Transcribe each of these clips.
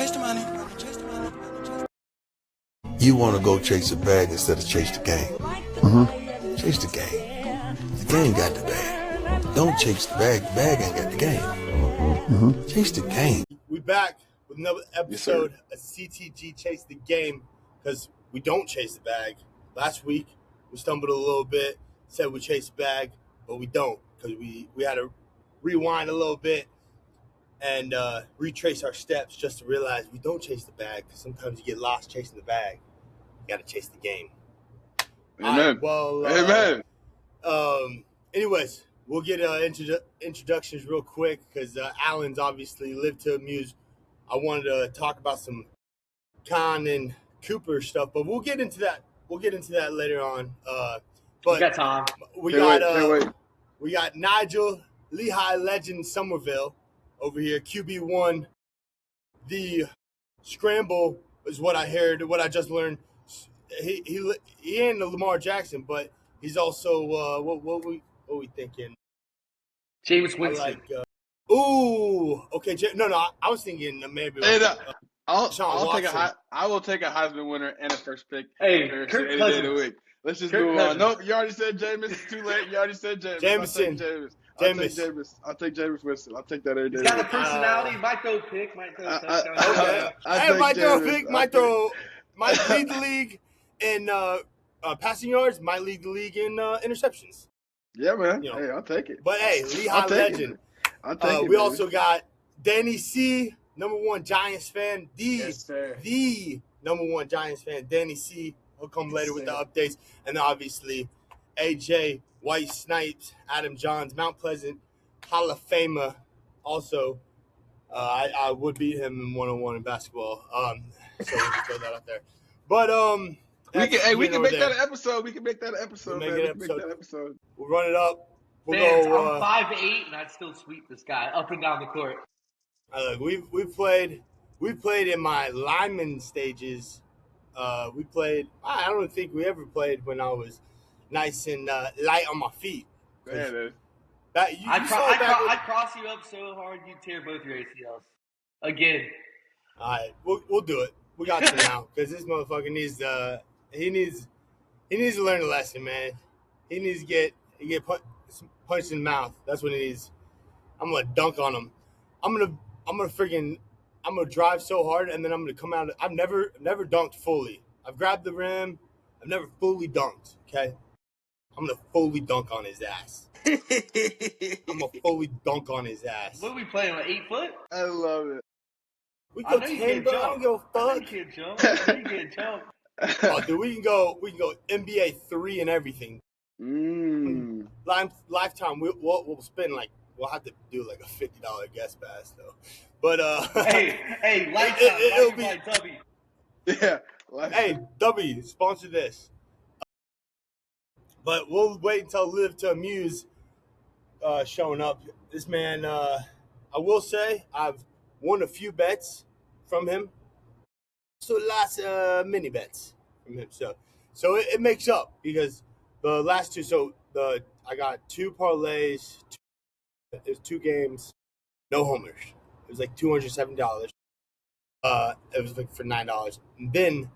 chase the money. You want to go chase a bag instead of chase the game. Mm-hmm. Chase the game. The game got the bag. Don't chase the bag. The bag ain't got the game. Mm-hmm. Chase the game. We back with another episode of CTG Chase the Game, because we don't chase the bag. Last week we stumbled a little bit, said we chase the bag, but we don't, because we had to rewind a little bit and retrace our steps just to realize we don't chase the bag, because sometimes you get lost chasing the bag. You got to chase the game. Amen. Amen. Anyways, we'll get introductions real quick, because Alan's obviously lived to amuse. I wanted to talk about some Khan and Cooper stuff, but we'll get into that. We'll get into that later on. But we got Tom. We got Nigel Lehigh Legend Somerville over here, QB1. The scramble is what I heard. What I just learned. He ain't a Lamar Jackson, but he's also what we thinking? Jameis Winston. Okay. No. I was thinking maybe. I will take a Heisman winner and a first pick. Hey, any Kirk day of the Cousins. week. Let's just Kirk move Cousins. on. Nope, you already said Jameis. It's too late. You already said Jameis. Jameson. I'll take Jameis Winston. I'll take that every day. He's got the personality. Might throw a pick. Might throw a touchdown. Okay. Might lead the league in passing yards. Might lead the league in interceptions. Yeah, man. You know. Hey, I'll take it. But hey, Lehigh Legend. I'll take it. We also got Danny C, number one Giants fan. The number one Giants fan, Danny C. He'll come later with the updates. And then obviously AJ, White Snipes, Adam Johns, Mount Pleasant, Hall of Famer. Also, I would beat him in one-on-one in basketball. So we can throw that out there. But we can make that an episode. We can make that an episode. We'll make make that episode. We'll run it up. Fans, I'm 5'8", and I'd still sweep this guy up and down the court. We've played in my lineman stages. We played. I don't think we ever played when I was nice and light on my feet. Man, I'd cross you up so hard you'd tear both your ACLs again. All right, we'll do it. We got to now, because this motherfucker needs to learn a lesson, man. He needs to get punched in the mouth. That's what he needs. I'm gonna dunk on him. I'm gonna drive so hard, and then I'm gonna come out. I've never dunked fully. I've grabbed the rim. I've never fully dunked. Okay, I'm gonna fully dunk on his ass. I'm gonna fully dunk on his ass. What are we playing, like 8 foot? I love it. We go 10, bro. I don't give a fuck. You can't jump. Oh, dude, we can go NBA 3 and everything. Lifetime. We'll spend we'll have to do like a $50 guest pass though. But hey, lifetime. It'll be W. Yeah. Hey, W, sponsor this. But we'll wait until Live to Amuse showing up. This man, I will say, I've won a few bets from him. So lots of mini bets from him. So it makes up, because the last two. So I got 2 parlays. It was 2 games, no homers. It was like $207. It was like for $9. And then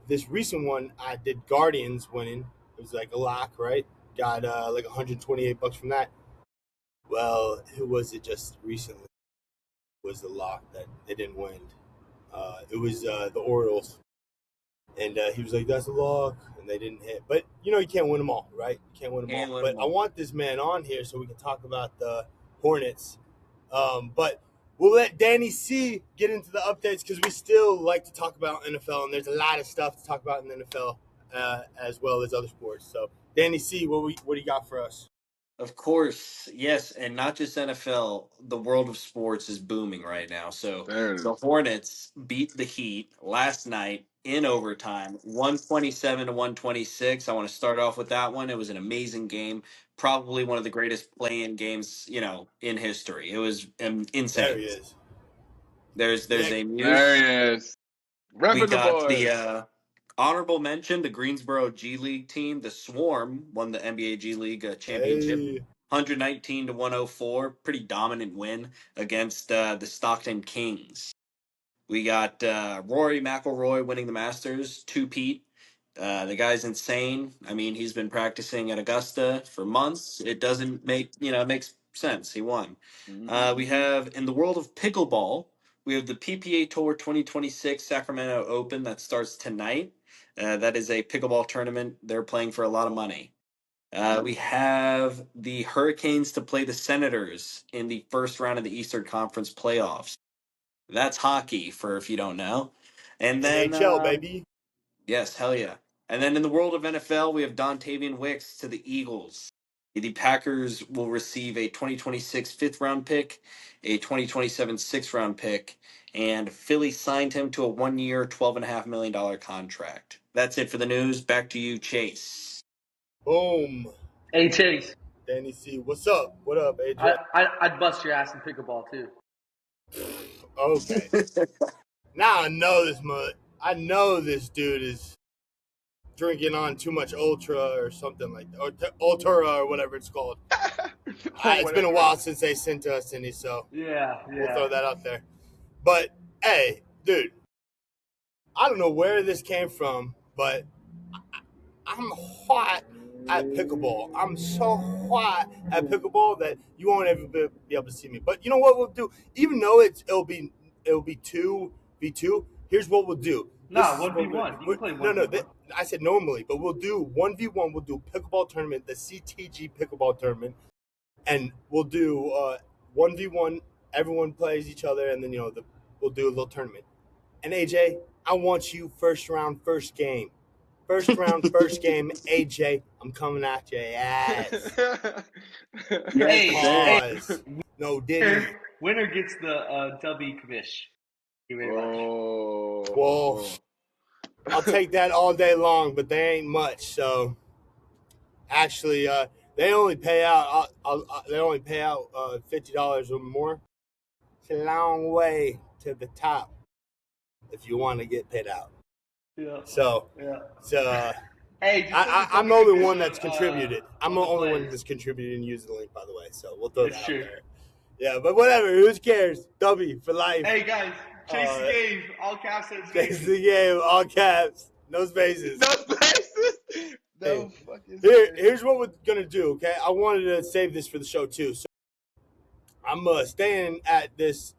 this recent one, I did Guardians winning. It was like a lock, right? Got like $128 from that. Well, who was it just recently? It was the lock that they didn't win. It was the Orioles. And he was like, that's a lock. And they didn't hit. But, you can't win them all, right? You can't win them all. But I want this man on here so we can talk about the Hornets. But we'll let Danny C get into the updates, because we still like to talk about NFL. And there's a lot of stuff to talk about in the NFL as well as other sports. So, Danny C, what do you got for us? Of course, yes, and not just NFL. The world of sports is booming right now. So the Hornets beat the Heat last night in overtime, 127-126. I want to start off with that one. It was an amazing game, probably one of the greatest play-in games, in history. It was insane. There he is. There's a news. There he is. We got the honorable mention, the Greensboro G League team, the Swarm, won the NBA G League championship, 119-104. Pretty dominant win against the Stockton Kings. We got Rory McIlroy winning the Masters, two-peat. The guy's insane. I mean, he's been practicing at Augusta for months. It doesn't make, it makes sense. He won. We have, in the world of pickleball, we have the PPA Tour 2026 Sacramento Open that starts tonight. That is a pickleball tournament. They're playing for a lot of money. We have the Hurricanes to play the Senators in the first round of the Eastern Conference playoffs. That's hockey, for if you don't know. And then NHL, baby. Yes, hell yeah. And then in the world of NFL, we have Dontavian Wicks to the Eagles. The Packers will receive a 2026 fifth-round pick, a 2027 sixth-round pick, and Philly signed him to a one-year, $12.5 million contract. That's it for the news. Back to you, Chase. Boom. Hey, Chase. Danny C. What's up? What up, AJ? I'd bust your ass in pickleball, too. Okay. Now I know this I know this dude is drinking on too much Ultra or something like that, or Ultra or whatever it's called. It's been a while since they sent us any, so yeah, we'll throw that out there. But hey, dude, I don't know where this came from, but I'm hot at pickleball. I'm so hot at pickleball that you won't ever be able to see me. But you know what we'll do? Even though it'll be 2v2. Here's what we'll do. No, 1v1. You can play 1v1. No. I said normally, but we'll do 1v1. We'll do pickleball tournament, the CTG pickleball tournament, and we'll do 1v1. Everyone plays each other, and then we'll do a little tournament. And AJ, I want you first round, first game. First round, first game, AJ, I'm coming at your ass. Hey. No, didn't. Winner gets the W commish. Well, I'll take that all day long, but they ain't much. So, actually, they only pay out. $50 or more. It's a long way to the top if you want to get paid out. Yeah. So, hey, I'm the only one that's contributed. I'm the only one that's contributed and used the link, by the way. So we'll throw that out there. Yeah, but whatever. Who cares? W for life. Hey guys, chase the game. All caps. Chase the game. All caps. No spaces. No spaces. No fucking. Here's what we're gonna do. Okay, I wanted to save this for the show too. So I'm staying at this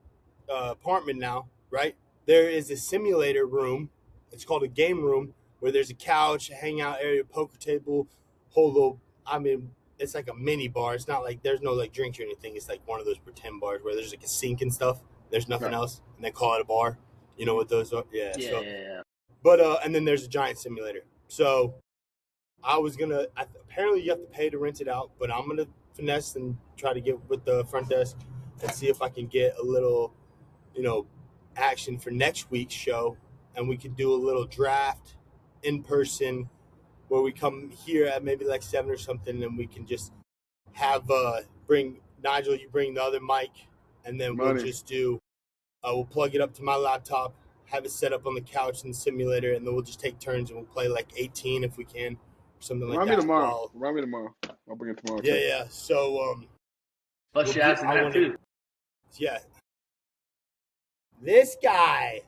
apartment now. Right there is a simulator room. It's called a game room where there's a couch, a hangout area, poker table, whole little. I mean, it's like a mini bar. It's not like there's no like drinks or anything. It's like one of those pretend bars where there's like a sink and stuff. There's nothing else, and they call it a bar. You know what those are? Yeah. But and then there's a giant simulator. So I was gonna. Apparently, you have to pay to rent it out, but I'm gonna finesse and try to get with the front desk and see if I can get a little, action for next week's show. And we could do a little draft in person where we come here at maybe like 7 or something, and we can just have bring Nigel, you bring the other mic, and then we'll just do we'll plug it up to my laptop, have it set up on the couch in the simulator, and then we'll just take turns and we'll play like 18 if we can, or something like that. Remind me tomorrow. I'll bring it tomorrow. Yeah. So plus you asked that too. Yeah. This guy,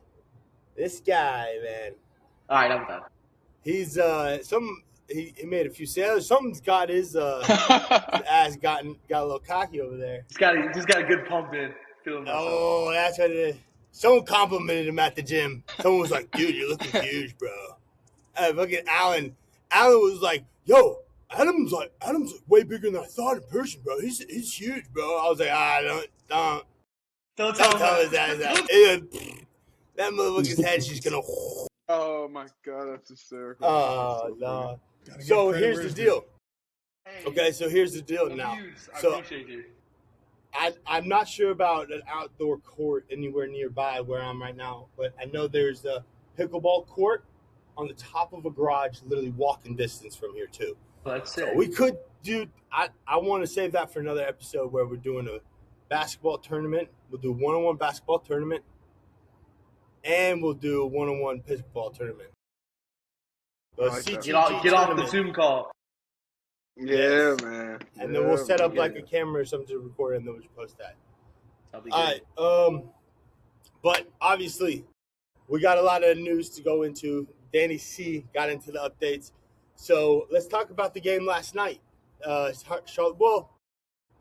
man. All right, I'm done. He's he made a few sales. Something's got his ass got a little cocky over there. Just got a good pump in. Oh, that's what it is. Someone complimented him at the gym. Someone was like, "Dude, you're looking huge, bro." Fucking Alan was like, "Yo, Adam's way bigger than I thought in person, bro. He's huge, bro." I was like, Don't tell his ass that. That motherfucker's head, she's gonna. Oh my god, that's hysterical. Oh no. So here's the deal. Okay, so here's the deal now. So I'm not sure about an outdoor court anywhere nearby where I'm right now, but I know there's a pickleball court on the top of a garage, literally walking distance from here too. So we could do. I want to save that for another episode where we're doing a basketball tournament. We'll do one-on-one basketball tournament, and we'll do a one-on-one pickleball tournament. Get off the Zoom call. Yeah, man. And then we'll set up like a camera or something to record, and then we'll just post that. All right. But obviously, we got a lot of news to go into. Danny C got into the updates. So let's talk about the game last night. Charlotte. Well,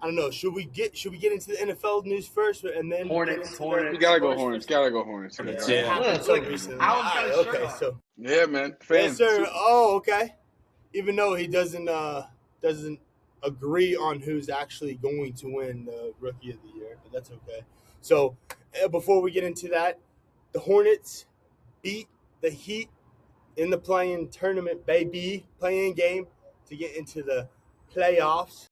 I don't know. Should we get into the NFL news first, and then Hornets? You gotta go Hornets. Gotta go Hornets. It happened so recently. Okay, so yeah, man. Fans. Yes, sir. Oh, okay. Even though he doesn't agree on who's actually going to win the Rookie of the Year, but that's okay. So before we get into that, the Hornets beat the Heat in the play-in tournament, baby, play-in game to get into the playoffs,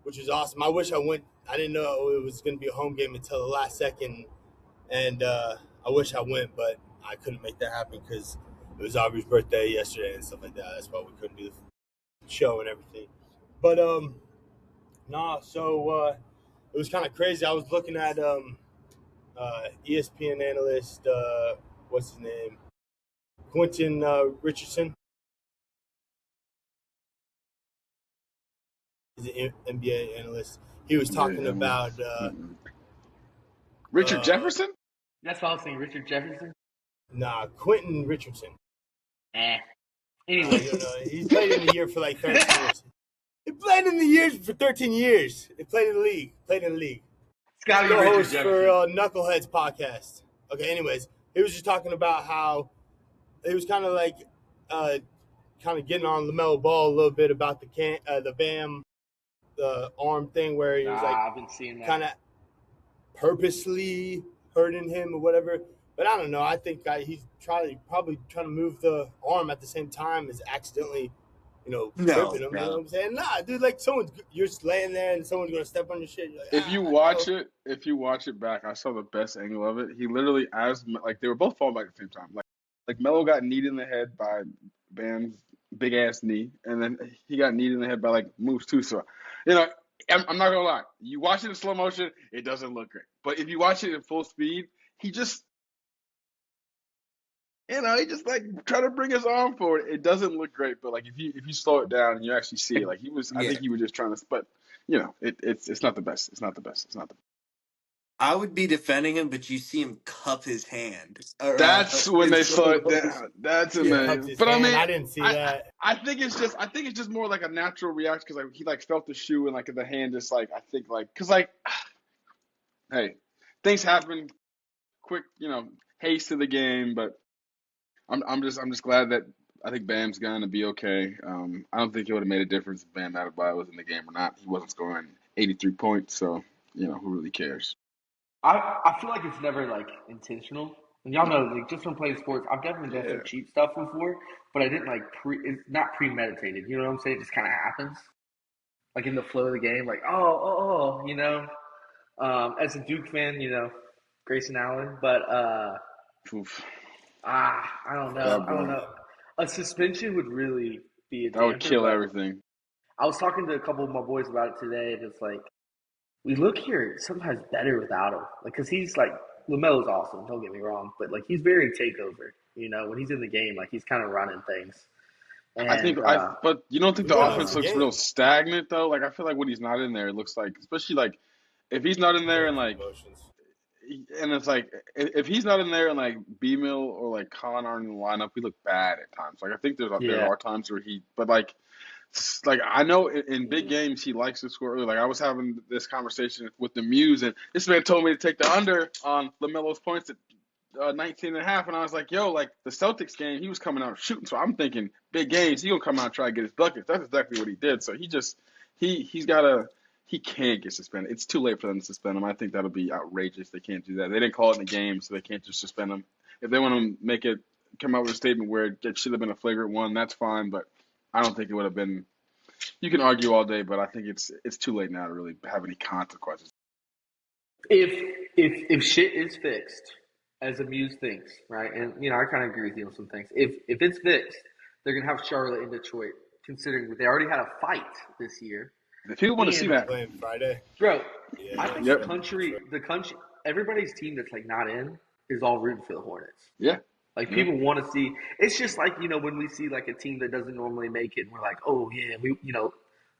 which is awesome. I wish I went. I didn't know it was going to be a home game until the last second, and I wish I went, but I couldn't make that happen because it was Aubrey's birthday yesterday and stuff like that. That's why we couldn't do the show and everything. But so it was kind of crazy. I was looking at ESPN analyst, what's his name, Quentin Richardson. He's an NBA analyst. He was talking about Richard Jefferson. That's what I was saying. Richard Jefferson. Nah, Quentin Richardson. Anyway, he's played in the year for like 13 years. He played in the years for 13 years. He played in the league. It's got to be Richard Co-host Jefferson. for Knuckleheads podcast. Okay, anyways, he was just talking about how he was kind of like getting on LaMelo Ball a little bit about the Bam, the arm thing where he was I've been seeing that. kind of purposely hurting him or whatever. But I don't know. I think he's probably trying to move the arm at the same time as accidentally, tripping him. No. You know what I'm saying? Nah, dude. Like you're just laying there and someone's gonna step on your shit. You're like, If you watch it back, I saw the best angle of it. He literally, they were both falling back at the same time. Like Melo got kneed in the head by Bam's big ass knee, and then he got kneed in the head by Moose too. So, I'm not gonna lie. You watch it in slow motion, it doesn't look great. But if you watch it in full speed, he just try to bring his arm forward. It doesn't look great, but if you slow it down and you actually see it, he was. I think he was just trying to. But it's not the best. It's not the best. I would be defending him, but you see him cup his hand. That's when they slow it down. That's amazing. But I didn't see that. I think it's just more like a natural reaction because he felt the shoe and the hand just hey, things happen quick, haste to the game, but I'm just glad that I think Bam's gonna be okay. I don't think it would have made a difference if Bam Adebayo was in the game or not. He wasn't scoring 83 points, so who really cares? I feel like it's never intentional. And y'all know, just from playing sports, I've definitely done some cheap stuff before, but I didn't it's not premeditated. You know what I'm saying? It just kind of happens, in the flow of the game. As a Duke fan, Grayson Allen, but I don't know. A suspension would really be a damper. That would kill everything. I was talking to a couple of my boys about it today, and it's we look here sometimes better without him. Because he's LaMelo's awesome, don't get me wrong, but he's very takeover. When he's in the game, he's kind of running things. And, but you don't think the offense looks real stagnant though? I feel when he's not in there, it looks especially if he's not in there and and it's if he's not in there and B-Mill or Colin aren't in the lineup, we look bad at times. I think there are times where I know in big games he likes to score early. I was having this conversation with the Muse, and this man told me to take the under on LaMelo's points at 19 and a half, and I was like, yo, the Celtics game, he was coming out shooting, so I'm thinking big games, he's going to come out and try to get his buckets. That's exactly what he did. So he can't get suspended. It's too late for them to suspend him. I think that'll be outrageous. They can't do that. They didn't call it in the game, so they can't just suspend him. If they want to come out with a statement where it should have been a flagrant one, that's fine, but I don't think it would have been. You can argue all day, but I think it's too late now to really have any consequences. If shit is fixed, as the Muse thinks, right? And I kind of agree with you on some things. If it's fixed, they're gonna have Charlotte and Detroit, considering they already had a fight this year. If people want to see that, playing Friday, bro, I think the country, everybody's team that's not in is all rooting for the Hornets. Yeah. People want to see. It's just when we see a team that doesn't normally make it, and we're oh yeah, we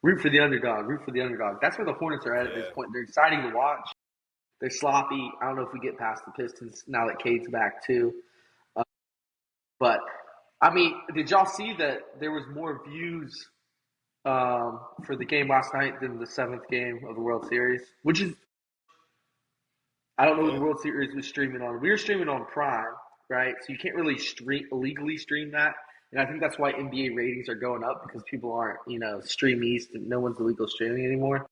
root for the underdog, root for the underdog. That's where the Hornets are at this point. They're exciting to watch. They're sloppy. I don't know if we get past the Pistons now that Cade's back too. But I mean, did y'all see that there was more views for the game last night than the 7th game of the World Series? Which is, I don't know what the World Series was streaming on. We were streaming on Prime, right? So you can't really illegally stream that. And I think that's why NBA ratings are going up because people aren't, Stream East and no one's illegal streaming anymore.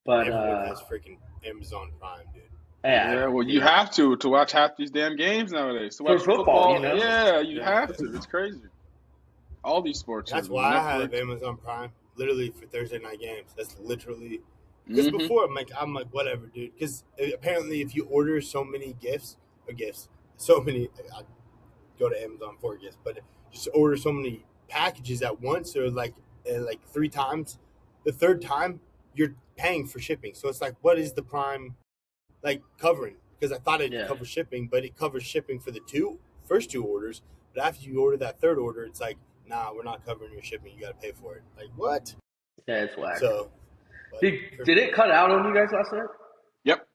But everyone has freaking Amazon Prime, dude. Yeah, well, you have to watch half these damn games nowadays. To watch For football, Yeah, you have to. It's crazy. All these sports. That's why I have Amazon Prime, literally for Thursday night games. That's literally because before I'm like whatever, dude. Because apparently, if you order so many so many, I go to Amazon for gifts, but just order so many packages at once or like 3 times, the third time you're paying for shipping. So it's like, what is the Prime like covering? Because I thought it covered shipping, but it covers shipping for the first two orders. But after you order that third order, it's like, nah, we're not covering your shipping. You got to pay for it. Like, what? Yeah, it's whack. So, did it cut out on you guys last night? Yep.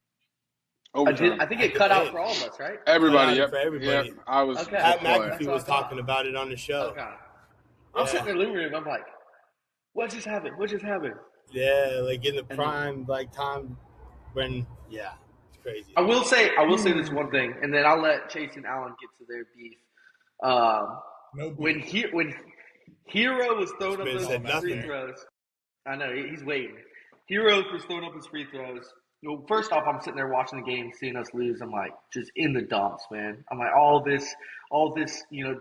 I think it cut out for all of us, right? Everybody, for everybody. Yep. I was. Okay. Pat McAfee was talking about it on the show. Okay. I'm sitting in the living room. I'm like, what just happened? What just happened? Yeah, like in the prime time when it's crazy. I will say this one thing, and then I'll let Chase and Allen get to their beef. When Hero was throwing up those free throws, I know he's waiting. Hero was throwing up his free throws. First off, I'm sitting there watching the game, seeing us lose. I'm like, just in the dumps, man. I'm like, all this,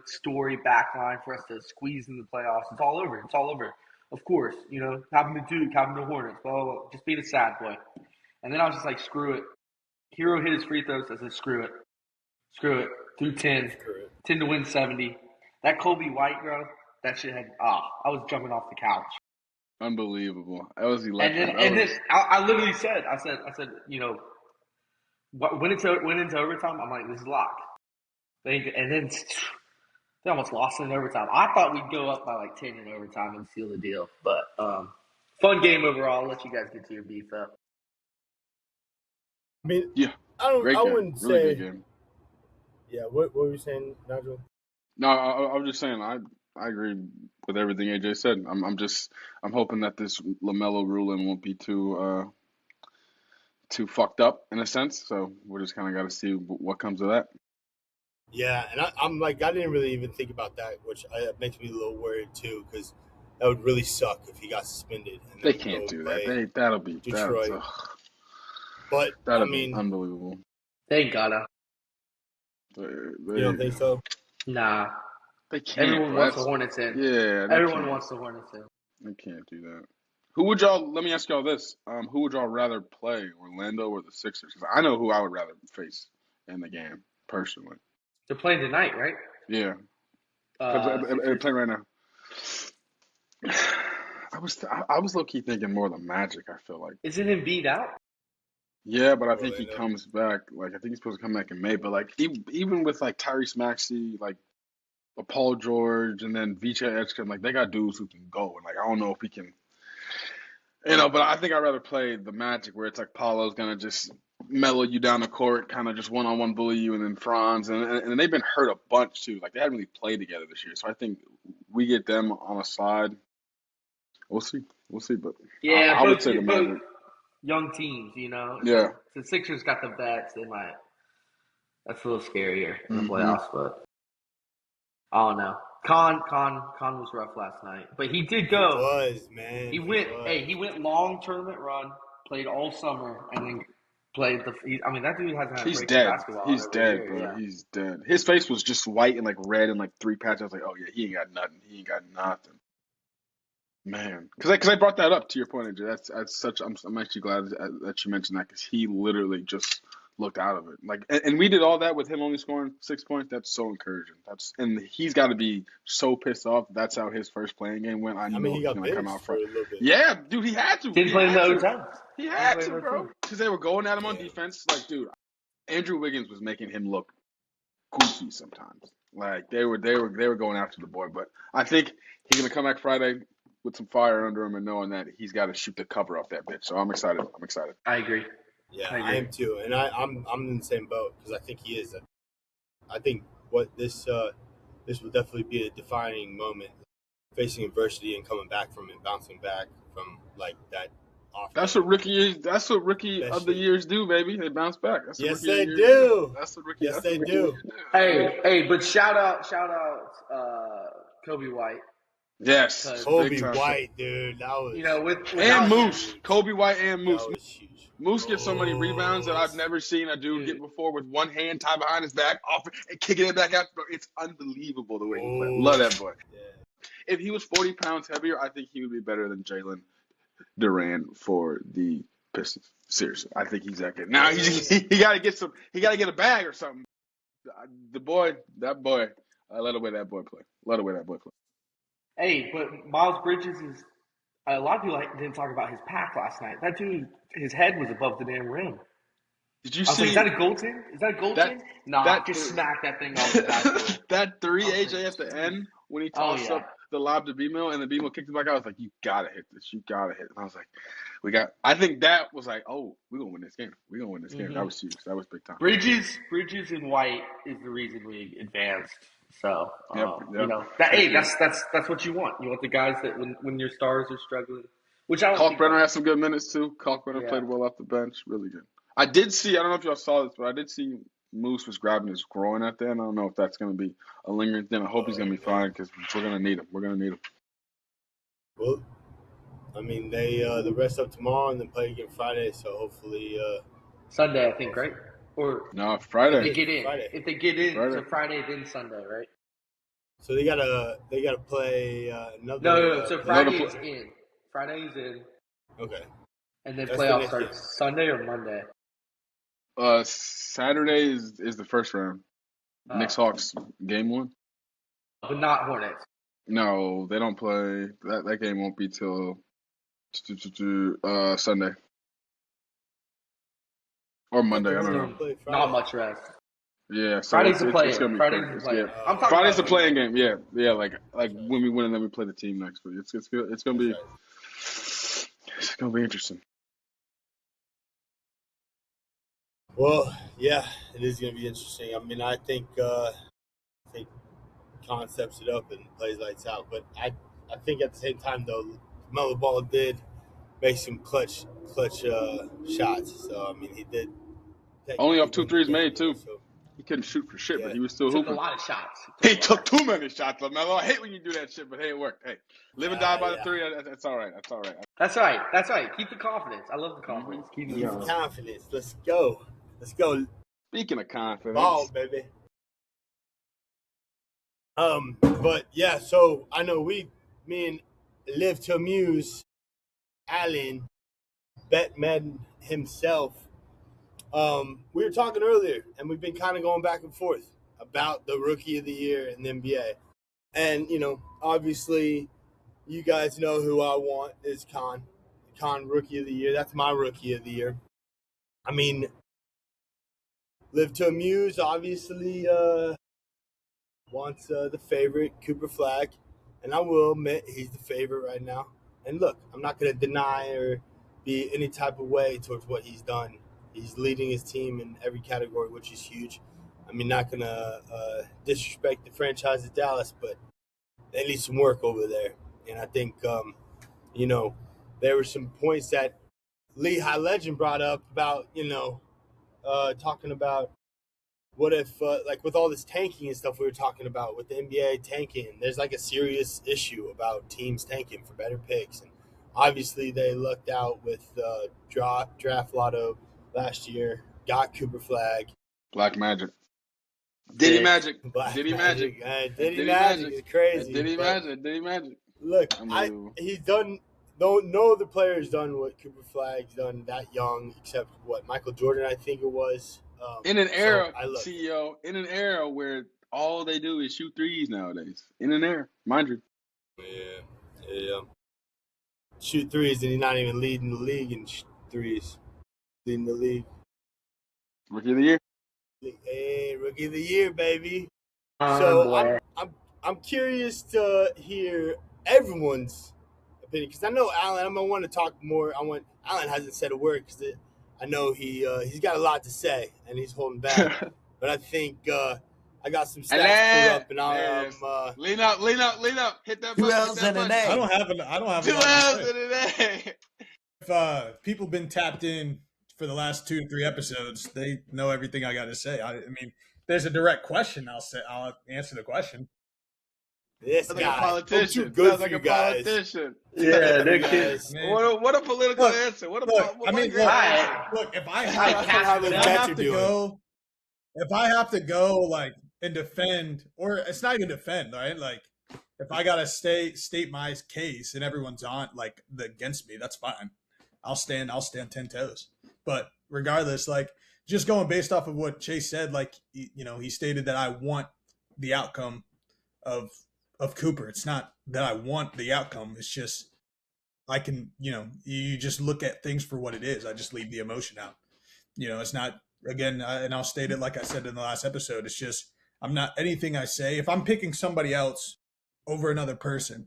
story backline for us to squeeze in the playoffs. It's all over. It's all over. Of course, having to Duke, having the Hornets, blah, blah, blah, just being a sad boy. And then I was just like, screw it. Hero hit his free throws. I said, screw it. Through 10. 10 to win 70. That Kobe White, bro, that shit had, I was jumping off the couch. Unbelievable. That was electric. And then I literally said, went into overtime. I'm like, this is locked. And then they almost lost in overtime. I thought we'd go up by like 10 in overtime and seal the deal. But fun game overall. I'll let you guys get to your beef up. I mean, I wouldn't say. Really good game. Yeah, what were you saying, Nigel? No, I was just saying I agree with everything AJ said. I'm hoping that this LaMelo ruling won't be too fucked up in a sense. So we're just kind of got to see what comes of that. Yeah, and I'm like, I didn't really even think about that, which makes me a little worried too, because that would really suck if he got suspended. And they can't do that. That'll be Detroit. But that'll be unbelievable. They gotta. You don't think so? Nah. They can't. Everyone wants the Hornets in. Yeah. Everyone wants the Hornets in. They can't do that. Who would y'all? Let me ask y'all this: who would y'all rather play, Orlando or the Sixers? Because I know who I would rather face in the game personally. They're playing tonight, right? Yeah. They're playing right now. I was low key thinking more of the Magic. I feel like. Isn't Embiid out? Yeah, but I think he comes back. Like I think he's supposed to come back in May. But like even with like Tyrese Maxey, like Paul George, and then Vicha Edgecombe, like they got dudes who can go. And like I don't know if he can. But I think I'd rather play the Magic where it's like Paulo's gonna just mellow you down the court, kind of just one-on-one bully you, and then Franz, and they've been hurt a bunch too. Like they haven't really played together this year, so I think we get them on a side. We'll see, but yeah, I would say the Magic. Young teams, Yeah. The Sixers got the vets. They might. That's a little scarier in the playoffs, but I don't know. Con was rough last night, but he did go. He was, man. He went long tournament run, played all summer, and then played the. That dude hasn't had a break in basketball. He's dead, bro. Yeah. He's dead. His face was just white and like red and like 3 patches. I was like, oh yeah, he ain't got nothing. Man, because I brought that up to your point, AJ. That's such. I'm actually glad that you mentioned that because he literally just looked out of it. Like, and we did all that with him only scoring 6 points. That's so encouraging. And he's got to be so pissed off. That's how his first playing game went. I know he got gonna come out for a little bit. Yeah, dude, he had to. Didn't play in the overtime. He had to, bro, because they were going at him on defense. Like, dude, Andrew Wiggins was making him look goofy sometimes. Like they were going after the boy. But I think he's gonna come back Friday with some fire under him and knowing that he's got to shoot the cover off that bitch. So I'm excited. I agree. Yeah, I am too, and I'm in the same boat because I think he is. I think what this this will definitely be a defining moment, facing adversity and coming back from it, bouncing back from like that off. That's what rookie. That's what rookie That of the shit. years do, baby. They bounce back. That's what Yes, rookie of they the years do. That's what rookie. Yes, that's they what rookie do. of the years Hey, but shout out, Kobe White. Yes, Kobe big time. White, dude, that was And how Moose, Kobe White and Moose. That was huge. Moose gets so many rebounds that I've never seen a dude get before with one hand tied behind his back, off and kicking it back out. Bro, it's unbelievable the way he plays. Love that boy. Yeah. If he was 40 pounds heavier, I think he would be better than Jalen Duran for the Pistons. Seriously, I think he's that good. Now he got to get some. He got to get a bag or something. That boy. Let away that boy play. Hey, but Miles Bridges is. A lot of people didn't talk about his pack last night. That dude, his head was above the damn rim. Did you I was see? like, is that a goaltend? Nah, just smack that thing off the backboard. That three, AJ, at the end when he tossed up the lob to B-Mill and the B-Mill kicked it back out. I was like, you gotta hit this. You gotta hit it. And I was like, I think that was like, oh, we're gonna win this game. Mm-hmm. That was huge. That was big time. Bridges and White is the reason we advanced. So Yep. you know that's what you want. You want the guys that when your stars are struggling. Which I don't think Kalkbrenner had some good minutes too. Kalkbrenner played well off the bench, really good. I did see. I don't know if y'all saw this, but I did see Moose was grabbing his groin at the end. I don't know if that's going to be a lingering thing. I hope he's going to be fine because we're going to need him. Well, I mean, they the rest up tomorrow and then play again Friday. So hopefully Sunday, I think, right? Or no, Friday. If they get in, Friday. so Friday then Sunday, right? So they gotta play another. No. So Friday's in. Friday's in. Okay. And then playoffs start Sunday or Monday. Saturday is the first round. Knicks Hawks game 1. But not Hornets. No, they don't play. That game won't be till Sunday or Monday. I don't know. Not much rest. Yeah, so Friday's the play. It's gonna be Friday's the play. yeah. Friday's the playing game. Yeah. Like when we win and then we play the team next week. It's gonna be interesting. Well, yeah, it is going to be interesting. I mean, I think Khan steps it up and plays lights out. But I think at the same time, though, Melo Ball did make some clutch shots. So, I mean, he did. Only off 2 threes made, too. So, he couldn't shoot for shit, but he was still hooping. Took a lot of shots. He took too many shots, LaMelo. I hate when you do that shit, but hey, it worked. Hey, live and die by the 3. That's all right. That's right. Keep the confidence. I love the confidence. Keep it going. Confidence. Let's go. Speaking of confidence. Ball, baby. But yeah, so I know me and Live to Amuse, Allen, Batman himself, we were talking earlier, and we've been kind of going back and forth about the Rookie of the Year in the NBA. And, you know, obviously, you guys know who I want is Khan Rookie of the Year. That's my Rookie of the Year. I mean, Live to Amuse, obviously, wants the favorite, Cooper Flag. And I will admit he's the favorite right now. And look, I'm not going to deny or be any type of way towards what he's done. He's leading his team in every category, which is huge. I mean, not going to disrespect the franchise of Dallas, but they need some work over there. And I think, you know, there were some points that Lehigh Legend brought up about, you know, talking about what if, like with all this tanking and stuff we were talking about with the NBA tanking, there's like a serious issue about teams tanking for better picks. And obviously they lucked out with draft lotto last year, got Cooper Flag. Black Magic. Diddy Magic. Diddy Magic is crazy. Diddy Magic. Look, he's done. No other player's done what Cooper Flag's done that young, except what Michael Jordan, I think it was. In an era, CEO, in an era where all they do is shoot threes nowadays. In an era, mind you. Yeah. Shoot threes, and he's not even leading the league in threes. Leading the league. Rookie of the Year. Hey, Rookie of the Year, baby. So I'm curious to hear everyone's opinion because I know Allen. I'm gonna want to talk more. Allen hasn't said a word because I know he's got a lot to say and he's holding back. But I think I got some stats pulled up, and lean up, hit that Two button. L's and an A. I don't have a 2 lot to L's say. and an A. If people been tapped in for the last 2 or 3 episodes, they know everything I got to say. I mean, there's a direct question. I'll answer the question. This Sounds guy, like a politician. I'm too good Sounds for like you a guys. politician. Yeah, You that kid. guys. Man. What a political Look, answer. What a Look, what I mean, a great answer. look, if I How the have Jets are to doing. go, if I have to go like and defend, or it's not even defend, right? Like if I gotta state my case and everyone's on like against me, that's fine. I'll stand 10 toes. But regardless, like just going based off of what Chase said, like he stated that I want the outcome of Cooper. It's not that I want the outcome. It's just I can, you just look at things for what it is. I just leave the emotion out. It's not, again, and I'll state it like I said in the last episode. It's just, I'm not, anything I say, if I'm picking somebody else over another person,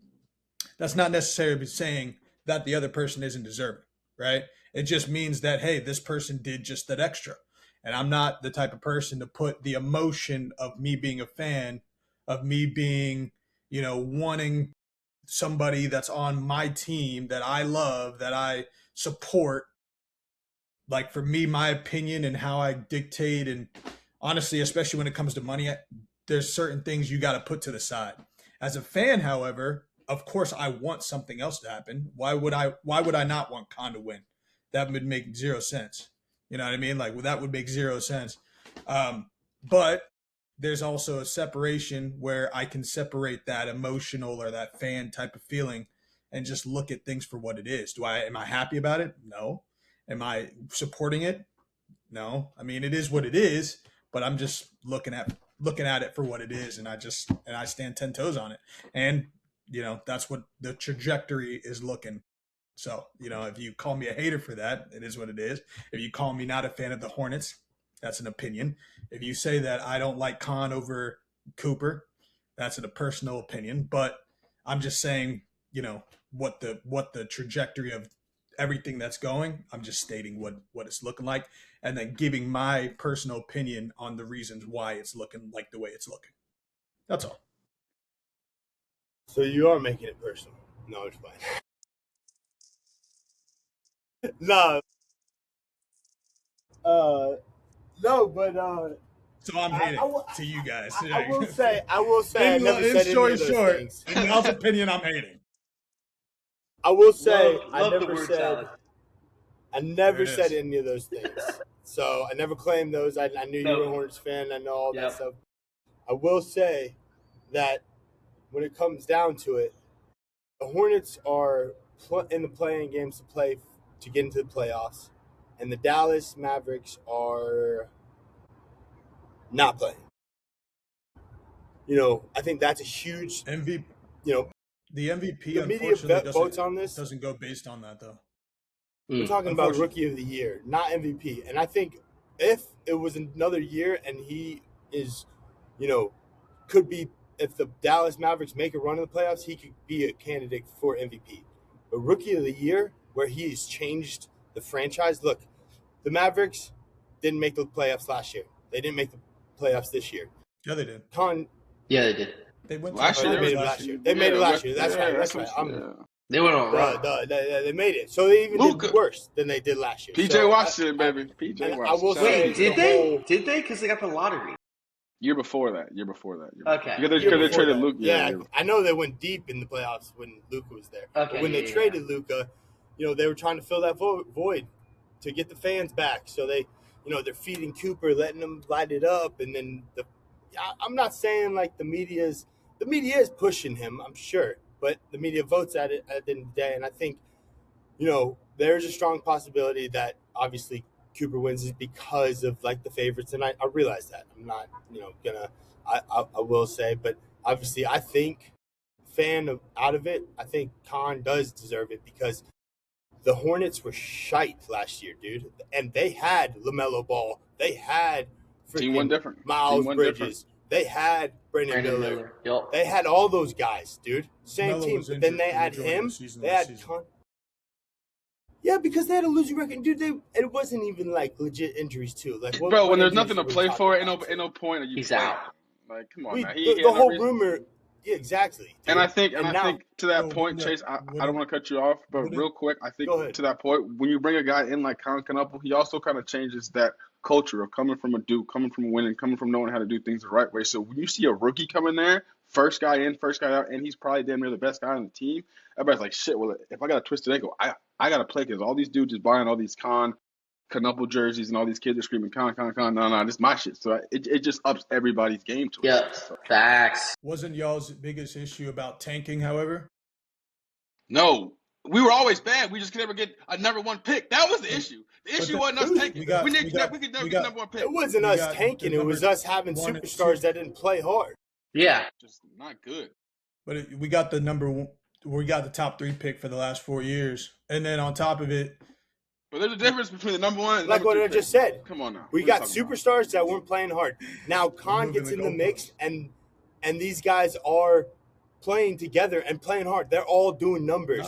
that's not necessarily saying that the other person isn't deserving, right? It just means that, hey, this person did just that extra. And I'm not the type of person to put the emotion of me being a fan, of me being, wanting somebody that's on my team that I love, that I support. Like for me, my opinion and how I dictate, and honestly, especially when it comes to money, there's certain things you got to put to the side. As a fan, however, of course, I want something else to happen. Why would I not want Khan to win? That would make zero sense. You know what I mean? Like, well, that would make zero sense. But there's also a separation where I can separate that emotional or that fan type of feeling and just look at things for what it is. Am I happy about it? No. Am I supporting it? No. I mean, it is what it is, but I'm just looking at it for what it is, and I stand 10 toes on it. And, that's what the trajectory is looking. So, if you call me a hater for that, it is what it is. If you call me not a fan of the Hornets, that's an opinion. If you say that I don't like Khan over Cooper, that's a personal opinion. But I'm just saying, what the trajectory of everything that's going, I'm just stating what it's looking like, and then giving my personal opinion on the reasons why it's looking like the way it's looking. That's all. So you are making it personal. No, it's fine. No. No, but So I'm hating to you guys. I will say, I never in said any short, of those things. in Mel's opinion, I'm hating. I will say, Love the word salad. I never There it said is. any of those things. So I never claimed those. I knew you were a Hornets fan. I know all that stuff. I will say that when it comes down to it, the Hornets are in the playing games to get into the playoffs, and the Dallas Mavericks are not playing. I think that's a huge MVP. The MVP, the media unfortunately, votes on this. doesn't go based on that, though. We're talking about Rookie of the Year, not MVP. And I think if it was another year and he is, could be, if the Dallas Mavericks make a run in the playoffs, he could be a candidate for MVP. But Rookie of the Year, where he's changed the franchise, look, the Mavericks didn't make the playoffs last year. They didn't make the playoffs this year. Yeah, they did. Yeah, they did. They went Last to year, the they made it finals last year. They made it last year. That's right. That's right. They went on a run. They made it. So they even did worse than they did last year. PJ So Washington, baby. PJ I Washington. will Shout out say- PJ. Did they? Did they? Because they got the lottery. Year before that. Okay. Because Year they before traded that. Luke. Yeah, Yeah. I know they went deep in the playoffs when Luka was there. Okay, But when they traded Luka, they were trying to fill that void to get the fans back. So they're feeding Cooper, letting him light it up, and then I'm not saying like the media is pushing him, I'm sure, but the media votes at it at the end of the day, and I think there's a strong possibility that obviously Cooper wins is because of like the favorites, and I realize that. I'm not I will say, but obviously I think out of it, I think Khan does deserve it because the Hornets were shite last year, dude, and they had LaMelo Ball, they had Team won different. Miles Team won Bridges, different. they had Brandon Miller. Yep. They had all those guys, dude. Same Melo team. was But then injured they for had the majority of him. the season They last had season. Yeah, because they had a losing record, dude. It wasn't even like legit injuries too. Like, Bro, when there's injuries nothing to are we play talking for, about? ain't no point. Of you He's playing. out. Like, come on, now. He The had no whole reason. rumor. Yeah, exactly. Dude. And I think to that So, point, Chase, I don't want to cut you off, but real quick, I think to that point, when you bring a guy in like Colin Knuppel, he also kind of changes that culture of coming from a Duke, coming from winning, coming from knowing how to do things the right way. So when you see a rookie come in there, first guy in, first guy out, and he's probably damn near the best guy on the team, everybody's like, shit, well, if I got a twisted ankle, I got to play because all these dudes is buying all these Knuppel jerseys and all these kids are screaming Con. No, this is my shit. So it just ups everybody's game to it. Yeah, facts. Wasn't y'all's biggest issue about tanking, however? No, we were always bad. We just could never get a number one pick. That was the issue. The issue wasn't us tanking. We could never get number one pick. It wasn't us tanking. It was us having superstars that didn't play hard. Yeah, just not good. But we got the number one. We got the top 3 pick for the last 4 years, and then on top of it. But there's a difference between the number one and like what I just said. Come on now. We got superstars that weren't playing hard. Now Con gets in the mix, and these guys are playing together and playing hard. They're all doing numbers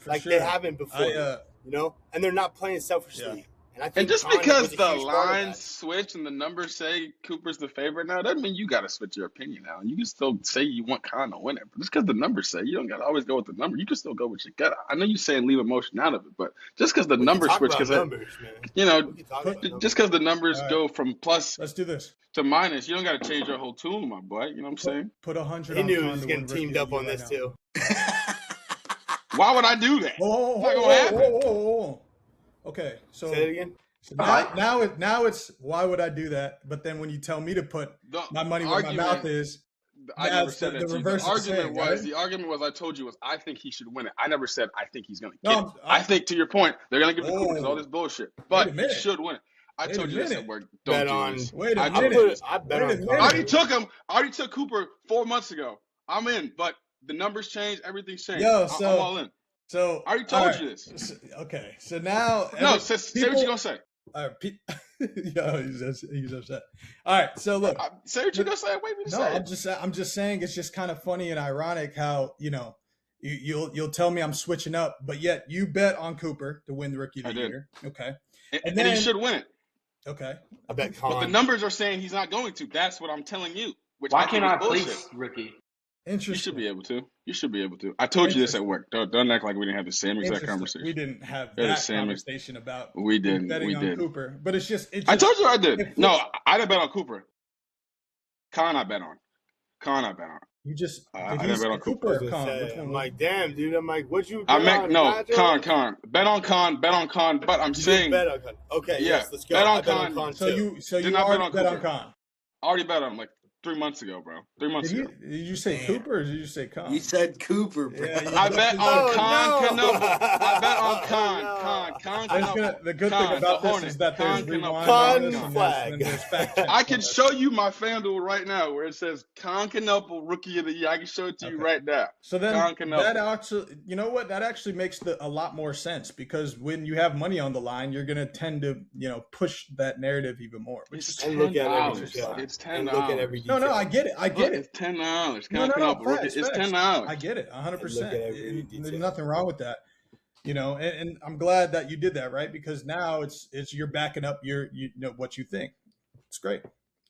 like they haven't before. And they're not playing selfishly. Yeah. And just because the lines switch and the numbers say Cooper's the favorite now, doesn't mean you got to switch your opinion now. You can still say you want Con to win it, but just because the numbers say, you don't got to always go with the number. You can still go with your gut. I know you're saying leave emotion out of it, but just because the numbers switch, because just because the numbers go from plus, let's do this, to minus, you don't got to change your whole tune, my boy. You know what I'm saying? Put 100. He knew he was getting teamed up on this too. Why would I do that? Whoa. Okay, so say it again. So now it's why would I do that? But then when you tell me to put my money where my mouth is, I never said that. The argument was I told you was I think he should win it. I never said I think he's going to get it. I think to your point they're going to give it to Cooper because all this bullshit, but he should win it. I told you this at work. Don't do this. Wait a minute. I bet on. I already took him. I already took Cooper 4 months ago. I'm in, but the numbers change. Everything's changed. I'm all in. So I already told you this. Okay, so now say what you're gonna say. Yeah, he's upset. All right, so look, say what you're gonna say. Wait me to say. I'm just saying it's just kind of funny and ironic how you'll tell me I'm switching up, but yet you bet on Cooper to win the Rookie of the Year. Okay, and then he should win it. Okay, I bet. But the numbers are saying he's not going to. That's what I'm telling you. Why can't I place Rookie? Interesting. You should be able to. I told you this at work. Don't act like we didn't have the same exact conversation. We didn't have that conversation about betting on Cooper. But it's just I told you I did. No, I didn't bet on Cooper. Con I bet on. You just I didn't bet on Cooper. I'm like, damn, dude. I'm like, what you? I meant no Con. Bet on Con. But I'm saying bet on Con. Okay, yeah, yes, let's go. Bet on Con. So you already bet on Con. I already bet on him like 3 months ago, bro. 3 months ago. Did you say Cooper or did you say Con? You said Cooper, bro. Yeah, I bet on Con. I bet on Con. The good thing about this is that there's rewind Con flag. I can show you my FanDuel right now where it says Con Knuppel Rookie of the Year. I can show it to you right now. So then that actually, you know what? That actually makes a lot more sense because when you have money on the line, you're going to tend to, push that narrative even more. It's $10. It's $10. No, I get it. It's $10. It's $10. I get it, 100%. There's nothing wrong with that, And I'm glad that you did that, right? Because now it's you're backing up what you think. It's great.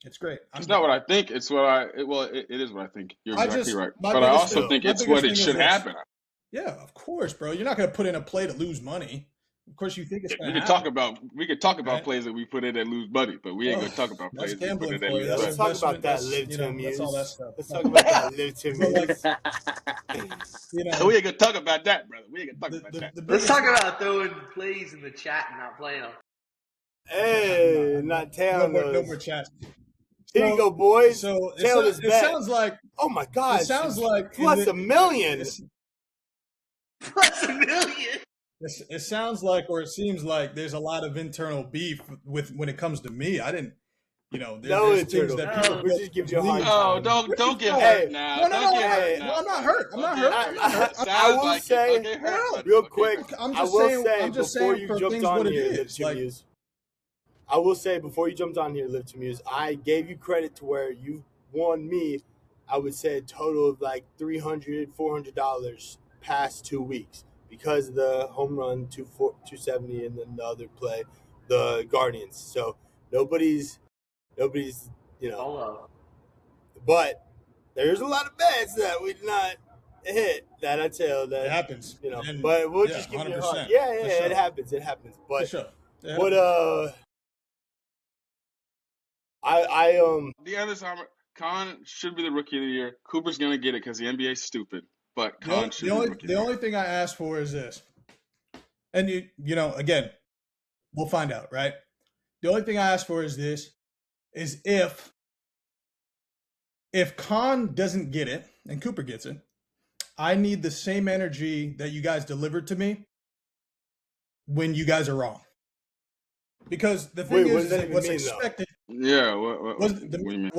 It's not what I think. It's what it is what I think. You're exactly right. But I also think it's what it should happen. Yeah, of course, bro. You're not going to put in a play to lose money. Of course, you think it's going to happen. We could talk about plays that we put in that lose money, but we ain't going to talk about plays that we put in that lose money. Let's talk about that live to amuse. That's all that stuff. Let's talk about that live to amuse. We ain't going to talk about that, brother. We ain't going to talk about that. Let's talk about throwing plays in the chat and not playing them. Hey, not Taylor. No more chats. Here you go, boys. So Taylor's it sounds like. Oh my God! It sounds like plus $1 million. Plus $1 million. It sounds like, or it seems like, there's a lot of internal beef when it comes to me. I didn't, there's things that people just give you a hard time. Don't get hurt now. No, I'm not hurt. I'm not hurt. I will say real quick. I'm just saying before you jumped on here, Live to Muse. I will say before you jumped on here, Live to Muse, I gave you credit to where you won me. I would say a total of like $300, $400 past 2 weeks. Because of the home run 270 and then the other play, the Guardians. So nobody's But there's a lot of bets that we did not hit that I tell that It happens. And, but we'll yeah, just give you a 100%. hard. Yeah, For sure. it happens. It happens. For But sure. It what happens. The other side, Khan should be the rookie of the year. Cooper's gonna get it because the NBA's stupid. But Khan should be the rookie of the year. The only thing I ask for is this, and again, we'll find out, right? The only thing I ask for is this: is if Khan doesn't get it and Cooper gets it, I need the same energy that you guys delivered to me when you guys are wrong. Because the thing is that what's expected. Yeah, what do you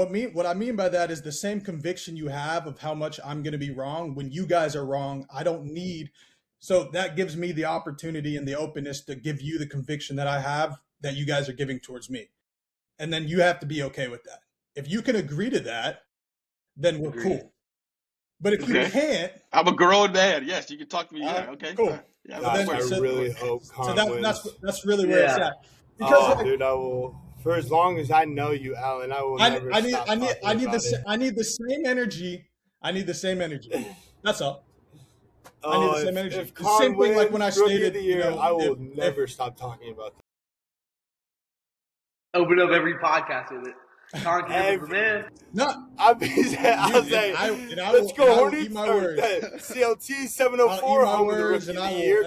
mean? What I mean by that is the same conviction you have of how much I'm going to be wrong when you guys are wrong. I don't need, so that gives me the opportunity and the openness to give you the conviction that I have that you guys are giving towards me, and then you have to be okay with that. If you can agree to that, then we're cool. But if you can't, I'm a grown man. Yes, you can talk to me. Yeah, okay, cool. Yeah, I really hope Khan wins. That's really where it's at. Because dude, I will. For as long as I know you, Alan, I will never stop talking about it. I need the same energy. I need the same energy. That's all. I need the same energy. If Khan same thing like when I stated, the year, I will never stop talking about that. Open up every podcast with it. Khan can the man. No, I'll say, let's go Hornets. CLT 704. Home of the rookie of the year.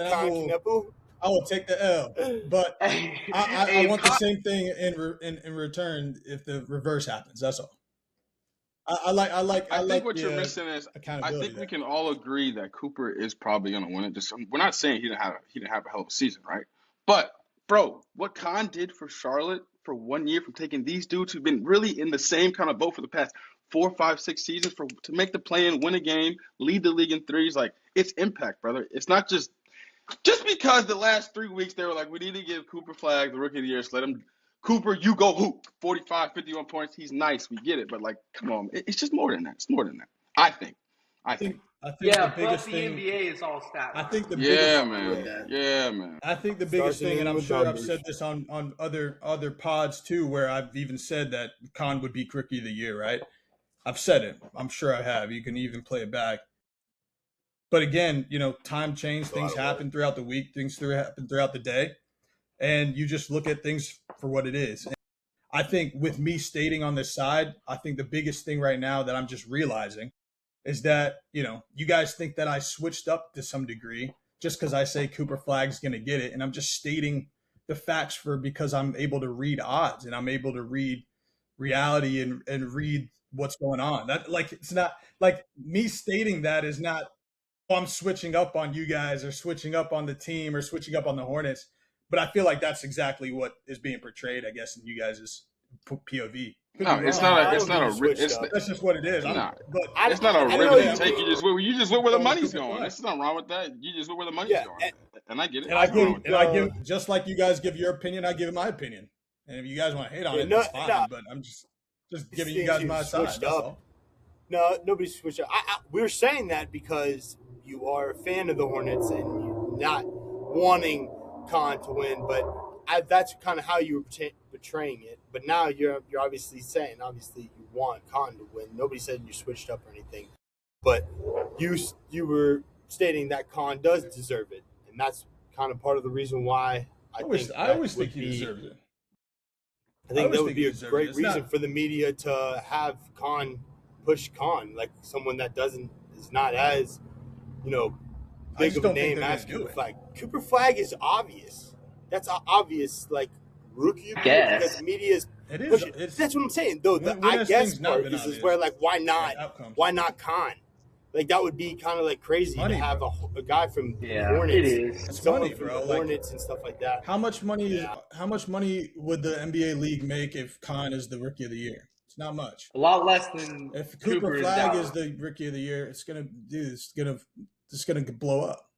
I will take the L, but I want the same thing in return if the reverse happens. That's all. I think what you're missing is I think we can all agree that Cooper is probably going to win it. We're not saying he didn't have a hell of a season, right? But bro, what Khan did for Charlotte for 1 year, from taking these dudes who've been really in the same kind of boat for the past 4, 5, 6 seasons to make the play in, win a game, lead the league in threes, like it's impact, brother. It's not just because the last 3 weeks they were like, we need to give Cooper Flag the rookie of the year. So let him, Cooper, you go hoop. 45, 51 points. He's nice. We get it. But like, come on. It's just more than that. It's more than that. I think. Yeah, the biggest thing, the NBA is all stat. I think the biggest man. Yeah, man. I think the biggest thing, and I'm sure I've said this on other pods too, where I've even said that Khan would be rookie of the year, right? I've said it. I'm sure I have. You can even play it back. But again, time change, things happen throughout the week, things happen throughout the day, and you just look at things for what it is. And I think with me stating on this side, I think the biggest thing right now that I'm just realizing is that, you guys think that I switched up to some degree just because I say Cooper Flag's going to get it. And I'm just stating the facts because I'm able to read odds and I'm able to read reality and read what's going on. That it's not like me stating that is not, I'm switching up on you guys or switching up on the team or switching up on the Hornets. But I feel like that's exactly what is being portrayed, I guess, in you guys' POV. No, it's not a. That's just what it is. Nah, it's not a riveting take. You just went where the money's going. There's nothing wrong with that. You just went where the money's going, and I get it. And I give just like you guys give your opinion, I give my opinion. And if you guys want to hate on it, that's fine. But I'm just giving you guys my side. That's all. No, nobody switched up. We're saying that because you are a fan of the Hornets and you're not wanting Khan to win, but that's kind of how you were portraying it. But now you're obviously saying, you want Khan to win. Nobody said you switched up or anything, but you were stating that Khan does deserve it, and that's kind of part of the reason why I always think he deserves it. I think that would be a great reason for the media to have Khan push Khan, like someone that is not as big of a name as Cooper Flag. Cooper Flag is obvious. That's obvious, like rookie because media's pushing. That's what I'm saying. Though the I guess part is where like why not Khan? Like that would be kind of like crazy to have a guy from Hornets. It is. It's funny, bro. Hornets and stuff like that. How much money? How much money would the NBA league make if Khan is the rookie of the year? It's not much. A lot less than if Cooper Flag is the rookie of the year. It's gonna blow up.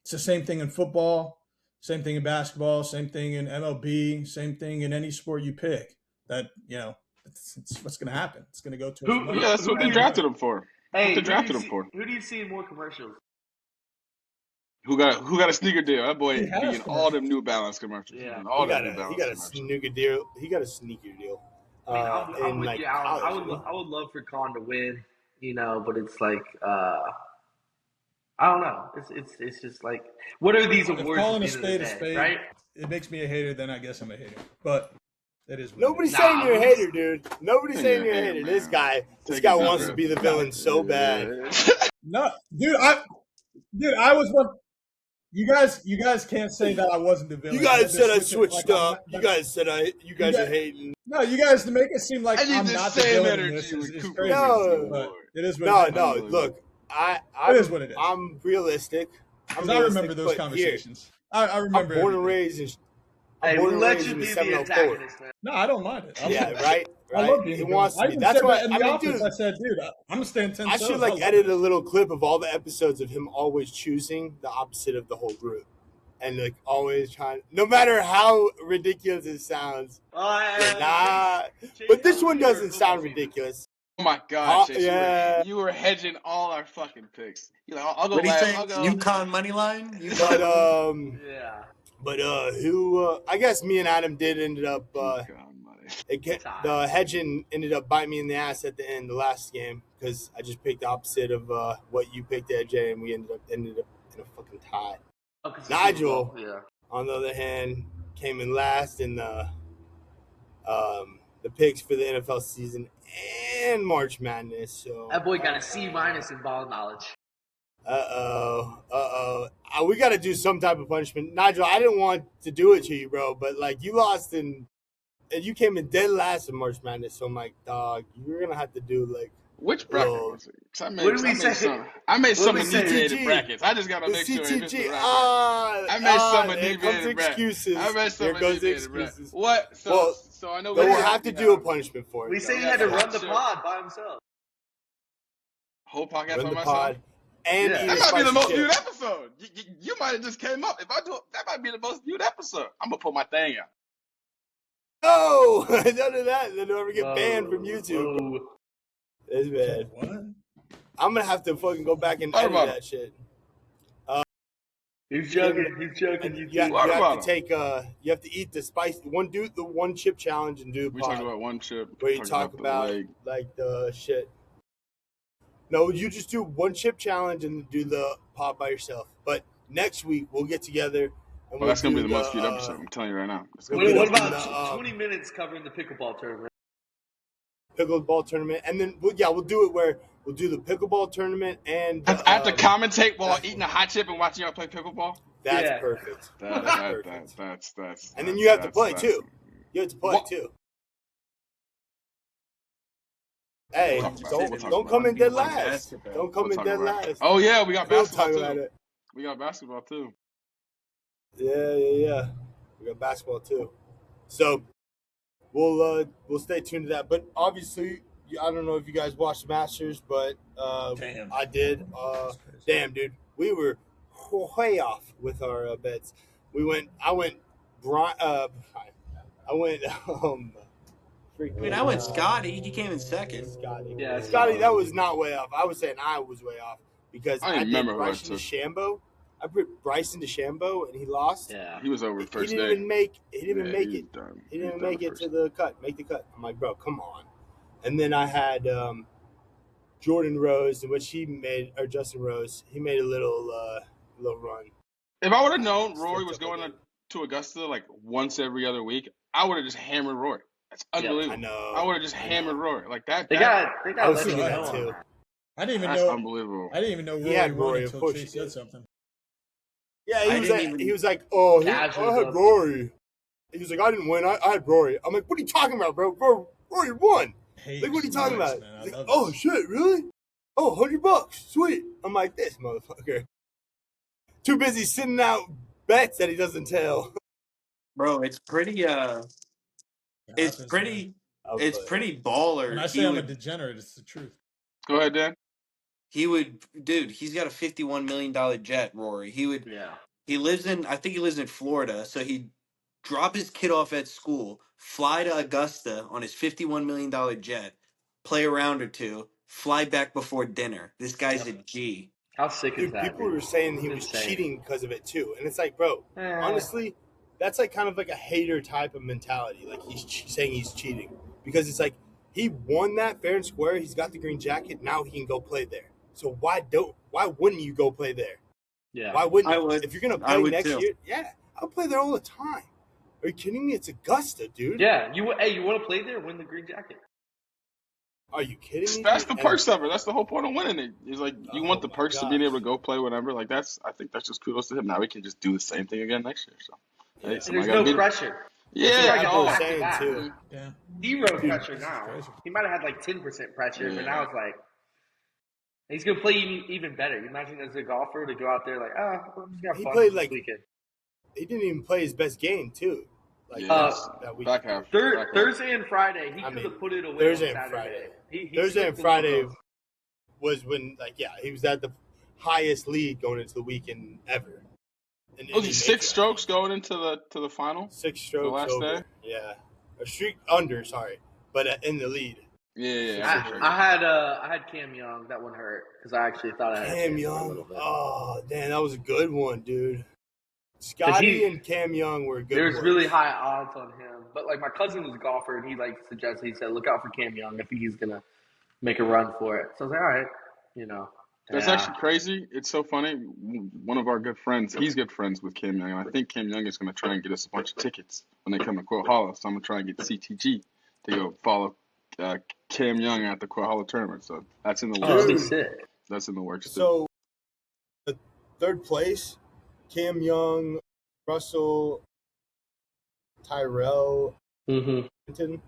It's the same thing in football, same thing in basketball, same thing in MLB, same thing in any sport you pick. That it's what's gonna happen. It's gonna go to. That's what they drafted him for. Hey, who do you see in more commercials? Who got a sneaker deal? That boy be in all them New Balance commercials. Yeah, he got a sneaker deal. He got a sneaker deal. I'm in with like you, Alan. college. I would love for Con to win, but it's like I don't know. It's just like, what are these If awards at calling the a end of the spade a day, spade, right? it makes me a hater, then I guess I'm a hater. But it is what Nobody's it is. saying you're a Nah, hater, dude. Nobody's You're saying a you're a hater, hater. man. This guy Take a deep wants to breath. be the villain so bad. No, dude, I was one. You guys can't say that I wasn't the villain. You guys Then said I switch it switched like I'm up. not- You guys said you guys are hating. No, you guys to make it seem like I need I'm the not the same villain in energy this with is Cooper. crazy. No. But it is what No, it is. no. Look, It is what it is. I'm realistic. Because I remember those conversations. I remember. I'm born and everything. raised in. Hey, I'm born we'll and let raised you in be the the 704. antagonist, man. No, I don't mind it. Yeah, right. I love being It a wants villain. to be. I even That's said why. that in I the mean, office. dude, I said, dude, I'm gonna stand 10 I toes. should like love edit it. a little clip of all the episodes of him always choosing the opposite of the whole group, and like always trying, no matter how ridiculous it sounds. Nah, but this one doesn't sound ridiculous. Oh my God, Chase! Yeah. You were hedging all our fucking picks. You're like, I'll go What do you last. say? I'll go. UConn money line? But Yeah. but who? I guess me and Adam did ended up. God, money. The hedging ended up biting me in the ass at the end, the last game, because I just picked the opposite of what you picked, AJ, and we ended up in a fucking tie. Nigel, on the other hand, came in last in the picks for the NFL season and March Madness. So That boy got a C- in ball knowledge. We got to do some type of punishment. Nigel, I didn't want to do it to you, bro, but like you lost and you came in dead last in March Madness. So I'm like, dog, you're gonna have to do like which bracket was it? 'Cause I made What some do we say? abbreviated brackets. I just gotta the make sure it's CTG. the right. I made some Here comes abbreviated brackets. excuses. I made some Here goes the abbreviated brackets. excuses. What? So I know But we we'll have to do a punishment for it. We say he had to run the pod by himself. whole podcast Run by the myself. pod and Yeah. eat That a might be the spicy most chip. viewed episode. You might have just came up. If I do it, that might be the most viewed episode. I'm gonna put my thing out. No, none of that. Then they'll ever get banned from YouTube. Whoa. It's bad. What? I'm gonna have to fucking go back and Water edit bottle. that shit. He's joking. He's joking. And You you, Water have bottle. to take you have to eat the spice the one chip challenge and do We pod, talked about one chip. where you talked talk about the leg. like the shit. No, you just do one chip challenge and do the pod by yourself. But next week we'll get together and Well, that's gonna be do the most viewed episode. I'm telling you right now. It's gonna We'll be What get the- about 20 minutes covering the pickleball tournament? pickleball tournament, and then we'll do it where we'll do the pickleball tournament and I have to commentate while eating a hot chip and watching y'all play pickleball. That's Yeah. perfect. That's perfect. That's. And then you have to play that's- too. You have to play What? too. Hey, We'll talk about it. don't We'll talk don't about come it. in dead We'll last. talk about it. Don't come We'll in talk dead about it. last. Oh yeah, we got We'll basketball talk too. about it. We got basketball too. Yeah. We got basketball too. So we'll stay tuned to that. But obviously, I don't know if you guys watched the Masters, but Damn. I did. Damn, dude, we were way off with our bets. I went. I went Scotty. He came in second. Scotty. Yeah, Scotty, that was not way off. I was saying I was way off because I didn't did remember who I Bryson took. DeChambeau. I put Bryson DeChambeau and he lost. Yeah. He was over the He first didn't day. even make. He didn't even Yeah, make he it. was done. He was didn't done make it first to the cut. Make the cut. I'm like, bro, come on. And then I had Jordan Rose, in which Justin Rose. He made a little run. If I would have known Rory was going to Augusta like once every other week, I would have just hammered Rory. That's unbelievable. I know. I would have just hammered Rory like that. They that- got I to was let you thinking know. that too. I didn't even That's know. unbelievable. I didn't even know He Rory had won Rory, of until course Chase he said did. something. Yeah, I he was didn't like, even- he was like, oh, I Casuals had up. Rory. He was like, I didn't win. I had Rory. I'm like, what are you talking about, bro? Rory won. Like, what are you talking about? Man, He's I like, love oh this. shit, really? Oh, $100, sweet. I'm like, this motherfucker. Too busy sending out bets that he doesn't tell. Bro, it's pretty It it's happens, pretty Oh, it's but- pretty man. baller. When I say I'm a degenerate, it's the truth. Go ahead, Dan. He's got a $51 million jet, Rory. Yeah. He lives in Florida, so he'd drop his kid off at school, fly to Augusta on his $51 million jet, play a round or two, fly back before dinner. This guy's a G. How sick is Dude, that? people were saying he was Insane. cheating because of it too, and it's like, bro, honestly, that's like kind of like a hater type of mentality. Like he's saying he's cheating. because it's like he won that fair and square. He's got the green jacket. Now he can go play there. So why wouldn't you go play there? Yeah. Why wouldn't I you? would. If you're gonna I play would next too. year, yeah, I'll play there all the time. Are you kidding me? It's Augusta, dude. Yeah. You want to play there? Win the green jacket. Are you kidding me? That's dude? the perks of it. That's the whole point of winning it. It's like you want the my perks of being gosh. able to go play whatever. Like I think that's just kudos to him. Now we can just do the same thing again next year. So hey, Yeah. And somebody there's gotta no beat it. pressure. Yeah, That's at what all. I was saying too. Yeah. Zero pressure This is now. crazy. He might have had like 10% pressure, but Yeah. now it's like he's gonna play even better. You imagine as a golfer to go out there like, I'm just gonna have He fun played this like- weekend. He didn't even play his best game too. Like Yes. that week. Back half. Back half. Thursday and Friday, he I could mean, have put it away Thursday on and Saturday. Friday. He Thursday and slipped a little Friday close. was when he was at the highest lead going into the weekend ever. In Was any he 6 major, I strokes think. going into the final? 6 strokes last over. day? Yeah, a streak under. Sorry, but in the lead. Yeah. I had Cam Young. That one hurt because I actually thought I had Cam a Young. little bit. Oh, damn, that was a good one, dude. Scotty and Cam Young were good. There's ones. really high odds on him, but like my cousin was a golfer and he like suggested, he said, look out for Cam Young. I think he's gonna make a run for it. So I was like, all right, you know. That's Yeah. actually crazy. It's so funny. One of our good friends, he's good friends with Cam Young, and I think Cam Young is going to try and get us a bunch of tickets when they come to Quail Hollow. So I'm going to try and get CTG to go follow Cam Young at the Quail Hollow tournament. So that's in the Oh, that'd be works. sick. That's in the works. Too. So, the third place, Cam Young, Russell, Tyrell, Mm-hmm. Hinton,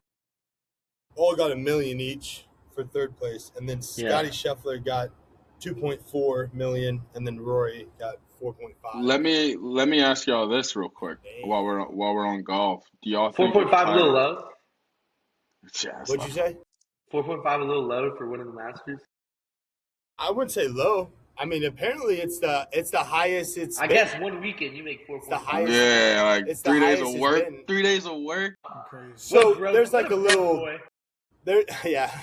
all got $1 million each for third place, and then Scotty Scheffler got 2.4 million, and then Rory got 4.5. Let me ask y'all this real quick while we're on golf. Do y'all think 4.5 a little low? Yeah, What'd you say? 4.5 a little low for winning the Masters? I wouldn't say low. I mean, apparently it's the highest it's I been. guess one weekend you make 4.5. the highest- Yeah, like It's the 3 days highest of it's work. been. 3 days of work. Crazy. So What a there's broke- like a what broke little boy. there, yeah.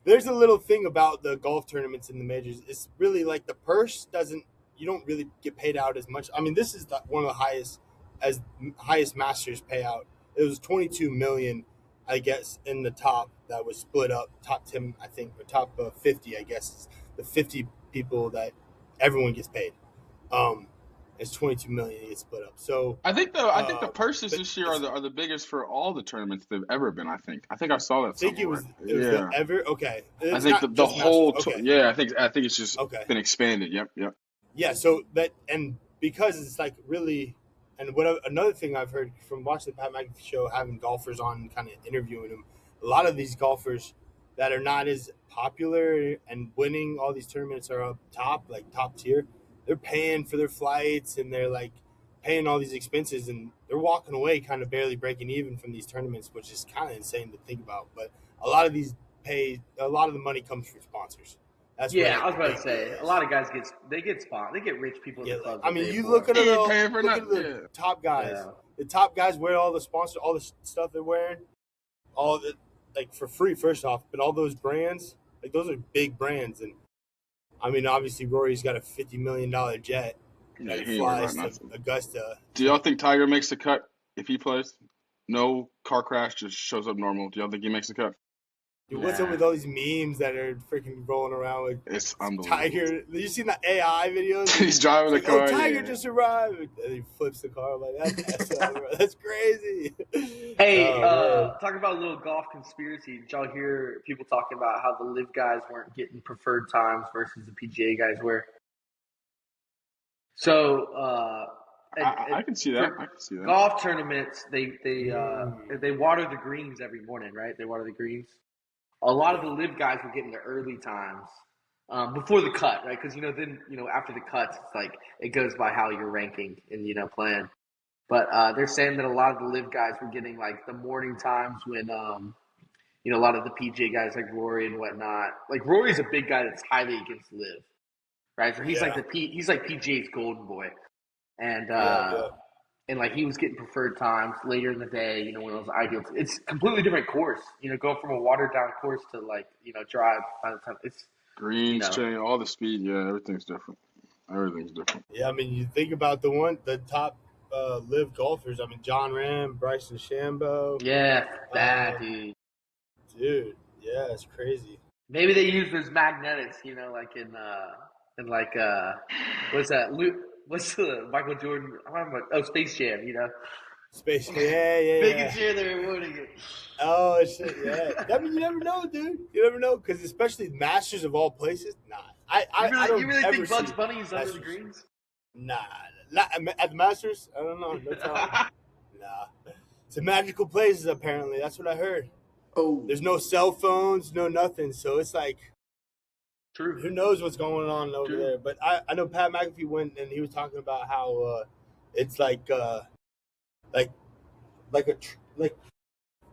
There's a little thing about the golf tournaments in the majors. It's really like the purse doesn't. You don't really get paid out as much. I mean, this is one of the highest Masters payout. It was 22 million, I guess, in the top that was split up. Top 10, I think, or top 50, I guess. The 50 people that everyone gets paid. It's 22 million gets split up. So I think the purses but this year are the biggest for all the tournaments they've ever been. I think I saw that. I think somewhere. it was the ever okay. I It's think not the just whole Masters. Okay. yeah. I think it's just Okay. been expanded. Yep. Yeah, so that, and because it's like really, and another thing I've heard from watching the Pat McAfee show, having golfers on, kind of interviewing them, a lot of these golfers that are not as popular and winning all these tournaments are up top, like top tier. They're paying for their flights and they're like paying all these expenses, and they're walking away kind of barely breaking even from these tournaments, which is kind of insane to think about. But a lot of the money comes from sponsors. That's Yeah, where I was about to big say, deal is. a lot of guys get rich people in Yeah, the clubs. I mean, that you pay look for at it. it. He ain't all. paying for Look at nothing, the yeah. top guys. Yeah. The top guys wear all the stuff they're wearing, all the like for free. First off, but all those brands, like those are big brands, and I mean, obviously Rory's got a $50 million jet Yeah, that he ain't worried flies about to nothing. Augusta. Do y'all think Tiger makes the cut if he plays? No car crash, just shows up normal. Do y'all think he makes the cut? Dude, what's up with all these memes that are freaking rolling around with It's unbelievable. Tiger? Have you seen the AI videos? He's driving the It's like, car. oh, Tiger yeah. just arrived, and he flips the car. I'm like, that's crazy. Hey, Oh, man. talk about a little golf conspiracy. Did y'all hear people talking about how the live guys weren't getting preferred times versus the PGA guys were? So, I can see that. I can see that. golf tournaments, they water the greens every morning, right? They water the greens. A lot of the live guys were getting the early times before the cut, right? Because then after the cuts, it's like it goes by how you're ranking and playing. But they're saying that a lot of the live guys were getting like the morning times when a lot of the PGA guys like Rory and whatnot. Like Rory's a big guy that's highly against live, right? So he's Yeah. he's like PGA's golden boy, and Yeah. and like he was getting preferred times later in the day, when it was ideal. It's a completely different course, go from a watered down course to drive by the time it's Greens change, all the speed. Yeah, everything's different. Everything's different. Yeah, I mean, you think about the top live golfers. I mean, John Ram, Bryson DeChambeau. yeah, bad dude. Dude, yeah, it's crazy. Maybe they use those magnetics, like in what's that? What's the Michael Jordan? Space Jam, Space. Yeah. Making sure they're avoiding it. Oh shit, yeah. I mean, you never know, dude. You never know, because especially Masters of all places. Nah, I don't You really ever think Bugs see Bunny is under the Masters. greens? Nah, not at the Masters. I don't know. No telling. Nah, it's a magical place. Apparently, that's what I heard. Oh, There's no cell phones, no nothing. So it's like, True. who knows what's going on over there? But I know Pat McAfee went and he was talking about how it's like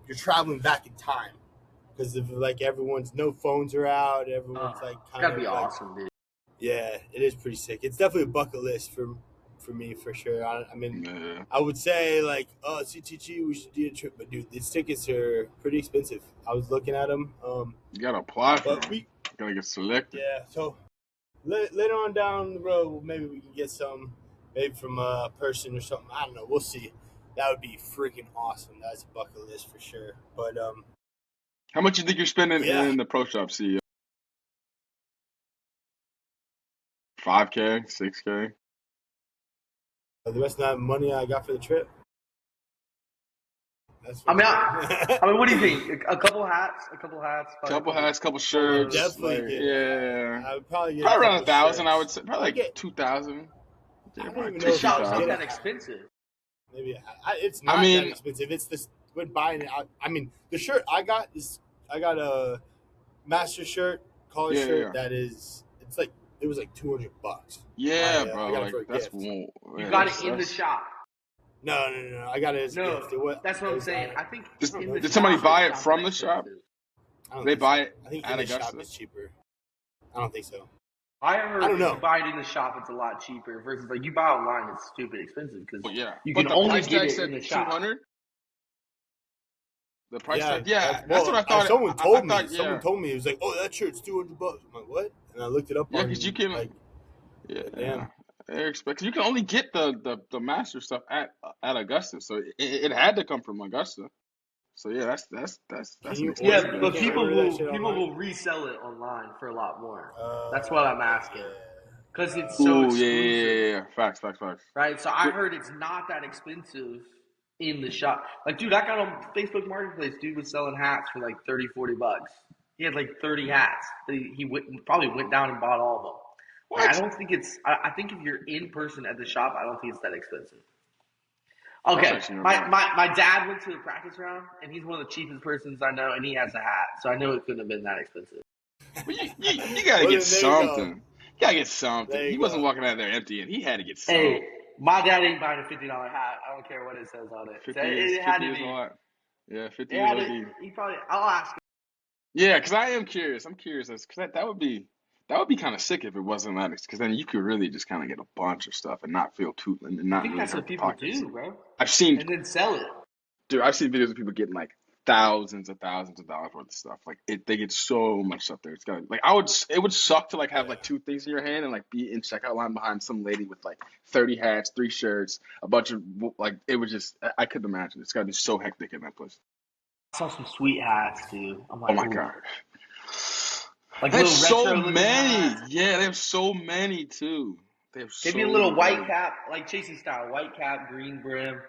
you're traveling back in time because of like everyone's no phones are out. Everyone's like It's kind gotta of be like, awesome, dude. yeah, it is pretty sick. It's definitely a bucket list for me for sure. I mean, Yeah. I would say like, oh, CTG, we should do a trip, but dude, these tickets are pretty expensive. I was looking at them. You gotta apply for But them. You gotta get selected. Yeah, so later on down the road, maybe we can get some, maybe from a person or something. I don't know. We'll see. That would be freaking awesome. That's a bucket list for sure. But How much you think you're spending Yeah. in the pro shop, CEO? 5K, 6K. the rest of that money I got for the trip. That's I mean, what do you think? A couple hats, Couple hats, couple shirts. Definitely like, get- yeah. I would probably get Probably around a couple 1,000, I shirts. would say. Probably I like get- 2,000. I don't Probably even The know if shop's you not get that a- expensive. Maybe it's not mean- that expensive. It's this when buying it. I mean, the shirt I got a master shirt, collar Yeah, shirt yeah. that is. It's like it was like $200. Yeah, I bro. got it Like for a that's gift. You yeah, got that's- it in the that's- shop. No. I got it as a No, gift. It was, that's what it I'm was, saying. I think Did- in the did somebody shop, buy it's it not from that the shop? expensive. I don't They think buy so. it I think at in the shop Augusta? is cheaper. I don't think so. I heard I don't if know. you buy it in the shop, it's a lot cheaper versus like you buy online, it's stupid expensive because Well, yeah. you But can the only price get tag it said in the shop. 200. The price Yeah, tag, yeah. well, That's what I thought. Someone I told me. thought, Someone yeah. told me it was like, "Oh, that shirt's $200." I'm like, "What?" And I looked it up. Yeah, on, because you can. like, Yeah, damn. because you can only get the master stuff at Augusta, so it had to come from Augusta. So yeah, that's Can an you expensive. Yeah, order- but can't people order that will shit people online? will resell it online for a lot more. That's what I'm asking because it's so Ooh, exclusive, yeah. Facts. right? So I heard it's not that expensive in the shop. Like, dude, I got on Facebook Marketplace. Dude was selling hats for like $30-$40. He had like 30 hats. Probably went down and bought all of them. Like, What? I don't think it's. I think if you're in person at the shop, I don't think it's that expensive. Okay, actually not my dad went to a practice round, and he's one of the cheapest persons I know, and he has a hat, so I know it couldn't have been that expensive. Well, you gotta Well, get then there you something. go. You gotta get something. There you He wasn't go. walking out of there empty, and he had to get something. Hey, my dad ain't buying a $50 hat. I don't care what it says on it. 50 So is, it had 50 to is be. a lot. Yeah, 50 It is had OD. to, he probably. I'll ask him. Yeah, because I am curious. I'm curious because that would be kind of sick if it wasn't that. Because then you could really just kind of get a bunch of stuff and not feel too and I not think really that's hurt what the people pockets. do, bro, I've seen, and then sell it. dude. I've seen videos of people getting like thousands of dollars worth of stuff. Like they get so much stuff there. It's got like it would suck to like have like two things in your hand and like be in checkout line behind some lady with like 30 hats, 3 shirts, a bunch of like it would just I couldn't imagine. It's gotta be so hectic in that place. I saw some sweet hats, dude. I'm like, Oh my ooh. god. Like They have little so retro looking many. hats. Yeah, they have so many too. They have Maybe so a little white many. cap, like Chasey style, white cap, green brim.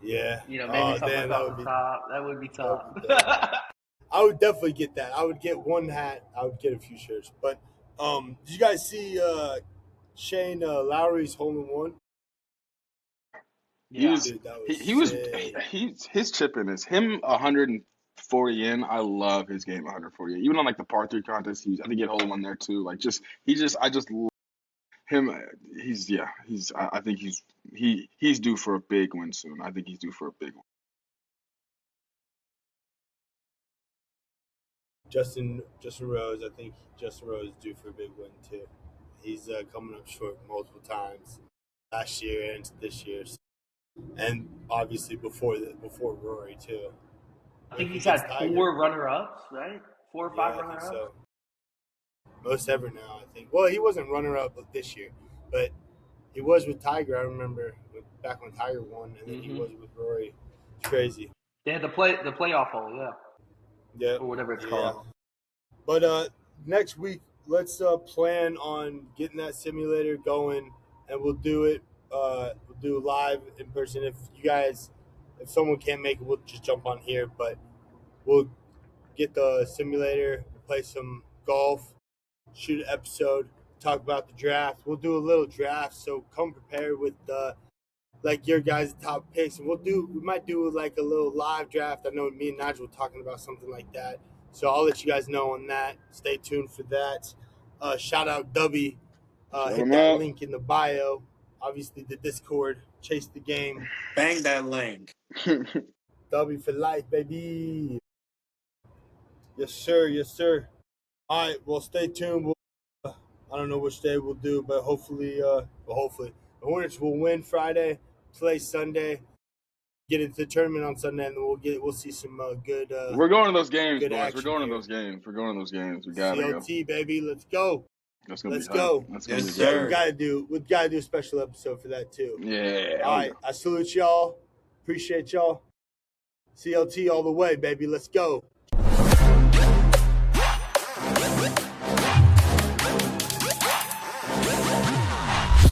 Yeah. You know, maybe something damn, off the top. That would be tough. I would definitely get that. I would get one hat. I would get a few shirts. But did you guys see Shane Lowry's hole in one? He was Dude, that was he was sick. his chip in is him 140 in. I love his game 140. Even on like the par 3 contest, I think he had hole in one there too. Like I just love him. I think he's due for a big win soon. I think he's due for a big one. Justin Rose. I think Justin Rose is due for a big win too. He's coming up short multiple times last year and this year, and obviously before Rory too. I think If he's he had gets Tiger- 4 runner-ups, right? 4 or 5 Yeah, I think runner-ups. so. Most ever now, I think. Well, he wasn't runner-up this year, but he was with Tiger. I remember back when Tiger won, and then he was with Rory. It's crazy. They had the playoff hole, yeah. Yeah. or whatever it's Yeah. called. But next week, let's plan on getting that simulator going, and we'll do it. We'll do live in person. If someone can't make it, we'll just jump on here. But we'll get the simulator, play some golf, shoot an episode, talk about the draft. We'll do a little draft, so come prepared with like your guys' top picks, and we might do like a little live draft. I know me and Nigel were talking about something like that, so I'll let you guys know on that. Stay tuned for that. Shout out Dubby. Shout Hit him that out. link in the bio. Obviously, the Discord. Chase the game. Bang that link. Dubby for life, baby. Yes, sir. Yes, sir. All right. Well, stay tuned. I don't know which day we'll do, but hopefully, the Hornets will win Friday, play Sunday, get into the tournament on Sunday, and then we'll see some good. We're going to those games, good boys. We're action going to here. those games. We're going to those games. We gotta CLT baby, let's go. That's gonna Let's be hype. go. That's gonna Yes, be Yeah, sir. we gotta do a special episode for that too. Yeah. All right, I salute y'all. Appreciate y'all. CLT all the way, baby. Let's go.